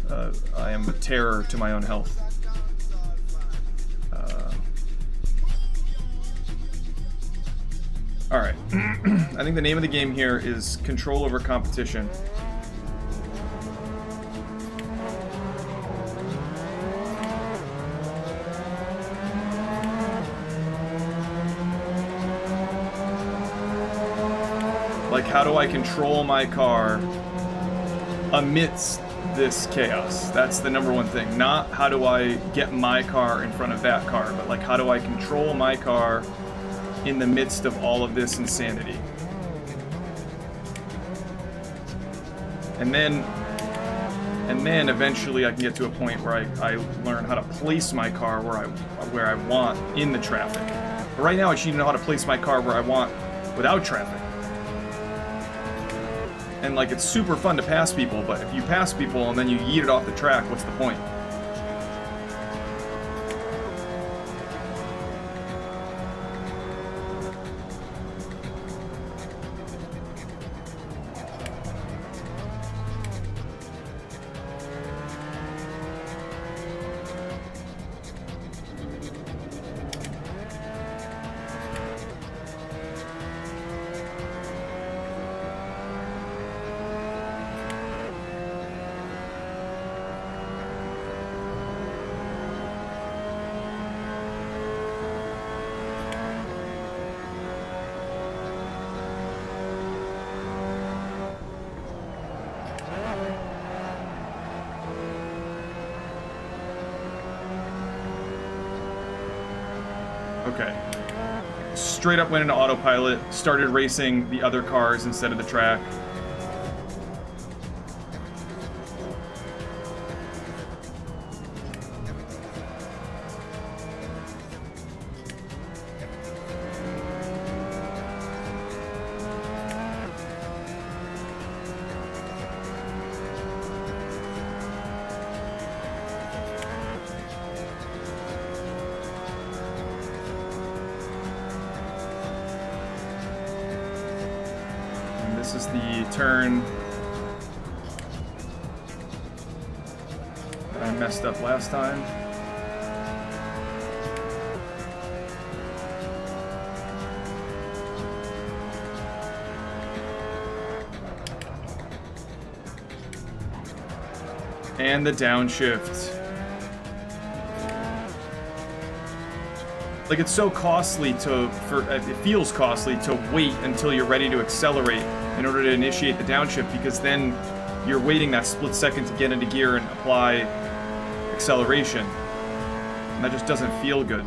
a terror to my own health. Alright, I think the name of the game here is Control Over Competition. Like, how do I control my car amidst this chaos? That's the number one thing. Not how do I get my car in front of that car, but like, how do I control my car in the midst of all of this insanity? And then eventually I can get to a point where I learn how to place my car where I want in the traffic. But right now I just need to know how to place my car where I want without traffic. And like, it's super fun to pass people, but if you pass people and then you yeet it off the track, what's the point? Okay. Straight up went into autopilot, started racing the other cars instead of the track. This is the turn that I messed up last time. And the downshift. Like, it's so costly it feels costly to wait until you're ready to accelerate in order to initiate the downshift, because then you're waiting that split second to get into gear and apply acceleration. And that just doesn't feel good.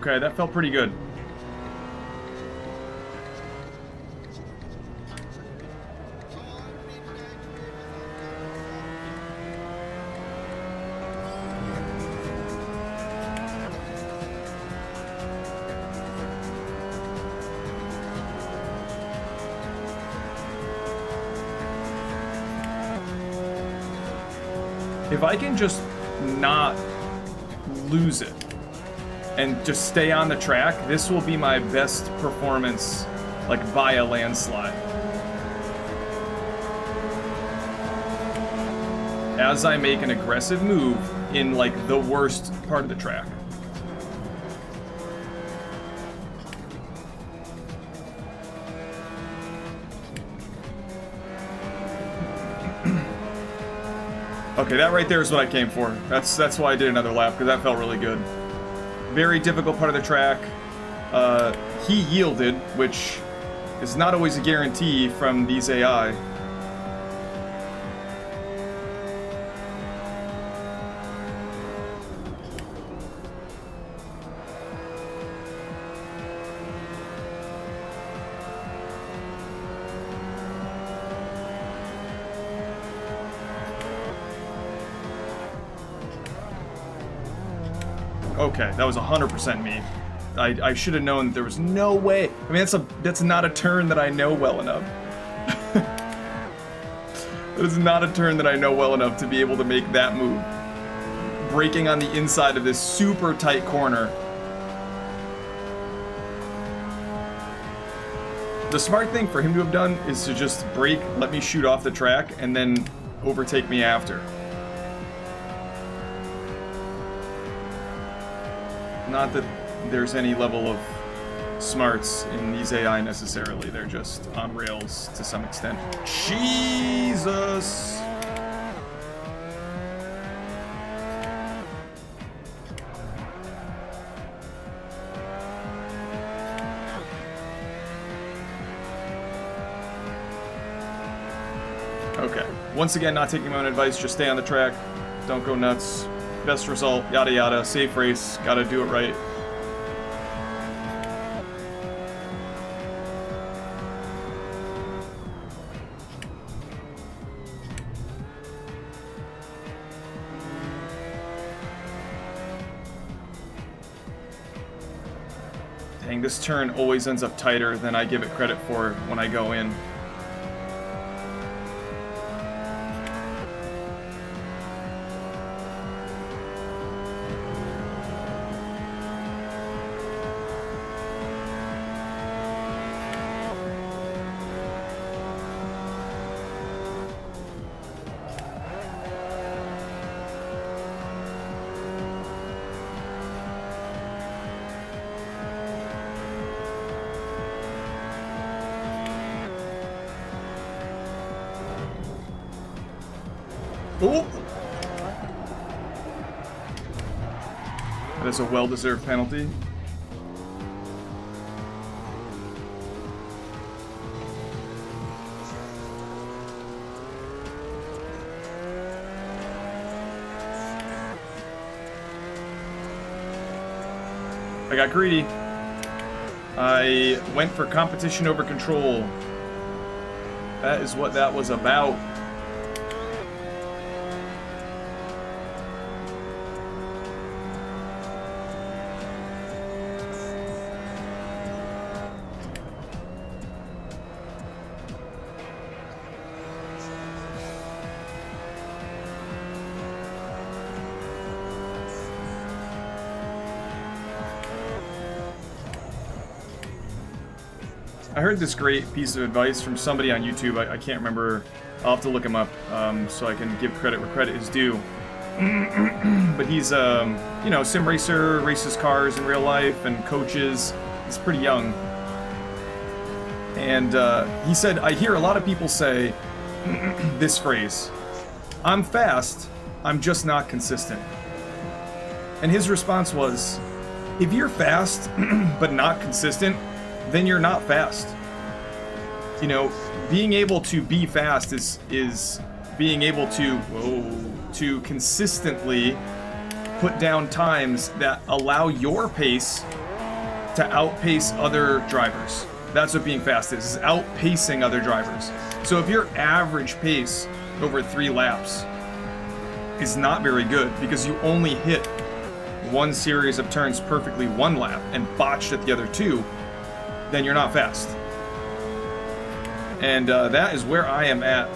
Okay, that felt pretty good. If I can just not lose it and just stay on the track, this will be my best performance, like, by a landslide. As I make an aggressive move in, like, the worst part of the track. Okay, that right there is what I came for. That's why I did another lap, because that felt really good. Very difficult part of the track. He yielded, which is not always a guarantee from these AI. Okay, that was 100% me. I should have known that there was no way. I mean, that's not a turn that I know well enough. That is not a turn that I know well enough to be able to make that move. Braking on the inside of this super tight corner. The smart thing for him to have done is to just brake, let me shoot off the track, and then overtake me after. Not that there's any level of smarts in these AI necessarily. They're just on rails to some extent. Jesus! Okay. Once again, not taking my own advice, just stay on the track. Don't go nuts. Best result, yada yada, safe race, gotta do it right. Dang, this turn always ends up tighter than I give it credit for when I go in. Oh! That is a well-deserved penalty. I got greedy. I went for competition over control. That is what that was about. I heard this great piece of advice from somebody on YouTube. I can't remember. I'll have to look him up so I can give credit where credit is due. But he's, you know, sim racer, races cars in real life, and coaches. He's pretty young. And he said, I hear a lot of people say this phrase, "I'm fast, I'm just not consistent." And his response was, if you're fast but not consistent, then you're not fast. You know, being able to be fast is being able to consistently put down times that allow your pace to outpace other drivers. That's what being fast is outpacing other drivers. So if your average pace over 3 laps is not very good because you only hit one series of turns perfectly 1 lap and botched at the other 2, then you're not fast. And that is where I am at.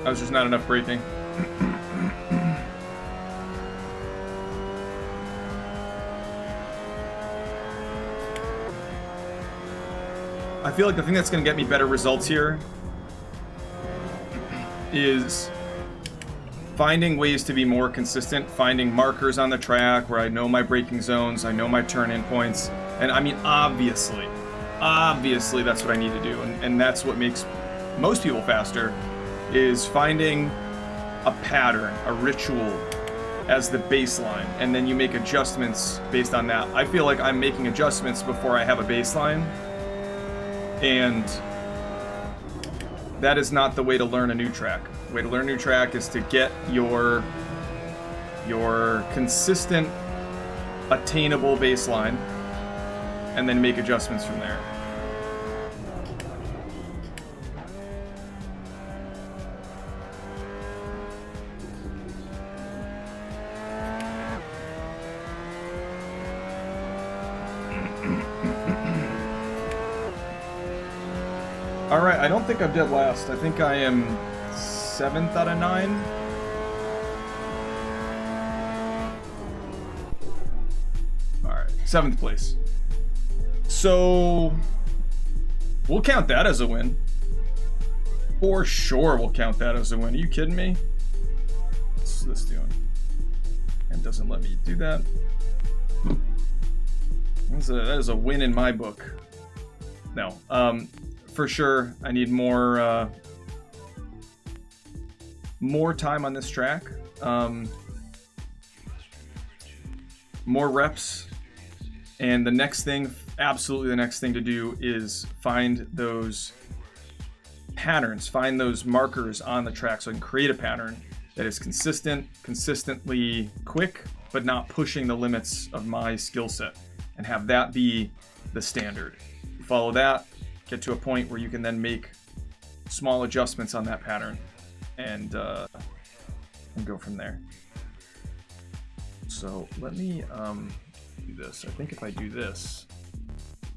That was just not enough braking. I feel like the thing that's going to get me better results here is finding ways to be more consistent, finding markers on the track where I know my braking zones, I know my turn-in points, and I mean, obviously that's what I need to do, and that's what makes most people faster, is finding a pattern, a ritual as the baseline, and then you make adjustments based on that. I feel like I'm making adjustments before I have a baseline, and that is not the way to learn a new track. The way to learn a new track is to get your consistent, attainable baseline, and then make adjustments from there. Alright, I don't think I'm dead last. I think I am 7th out of 9. Alright, 7th place. So, we'll count that as a win. For sure we'll count that as a win. Are you kidding me? What's this doing? It doesn't let me do that. That is a win in my book. No. For sure, I need more time on this track, more reps, and the next thing, absolutely the next thing to do is find those patterns, find those markers on the track so I can create a pattern that is consistent, consistently quick, but not pushing the limits of my skill set, and have that be the standard. Follow that. Get to a point where you can then make small adjustments on that pattern and go from there. So let me do this. I think if I do this,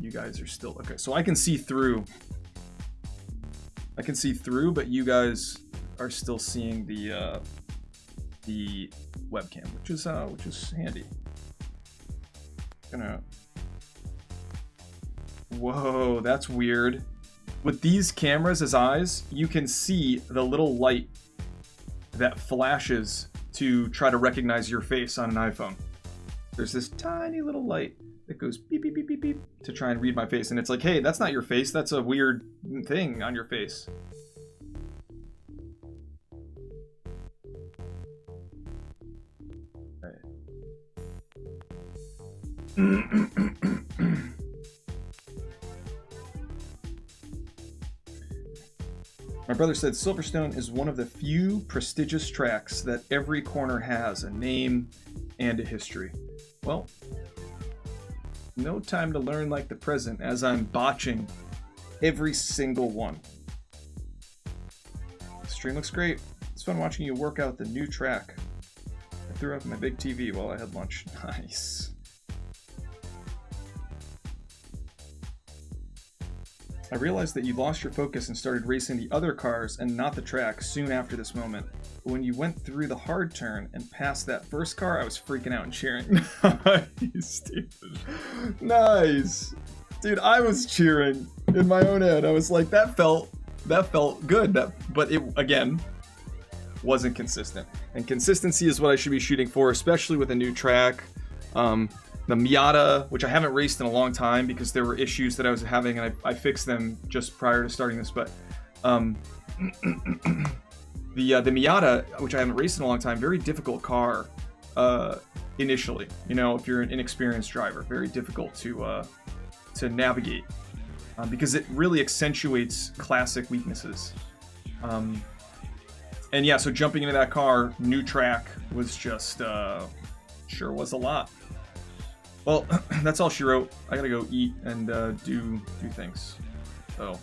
you guys are still okay. So I can see through. I can see through, but you guys are still seeing the webcam, which is handy. Whoa, that's weird. With these cameras as eyes, you can see the little light that flashes to try to recognize your face on an iPhone. There's this tiny little light that goes beep, beep, beep, beep, beep to try and read my face. And it's like, hey, that's not your face. That's a weird thing on your face. My brother said Silverstone is one of the few prestigious tracks that every corner has a name and a history. Well, no time to learn like the present, as I'm botching every single one. The stream looks great. It's fun watching you work out the new track. I threw up my big TV while I had lunch. Nice. I realized that you lost your focus and started racing the other cars and not the track soon after this moment. But when you went through the hard turn and passed that first car, I was freaking out and cheering. Nice, dude. Nice. Dude, I was cheering in my own head. I was like, that felt good. But it, again, wasn't consistent. And consistency is what I should be shooting for, especially with a new track. The Miata, which I haven't raced in a long time because there were issues that I was having, and I fixed them just prior to starting this. But the Miata, which I haven't raced in a long time, very difficult car initially. You know, if you're an inexperienced driver, very difficult to navigate because it really accentuates classic weaknesses. And yeah, so jumping into that car, new track, was just sure was a lot. Well, that's all she wrote. I gotta go eat and do things. So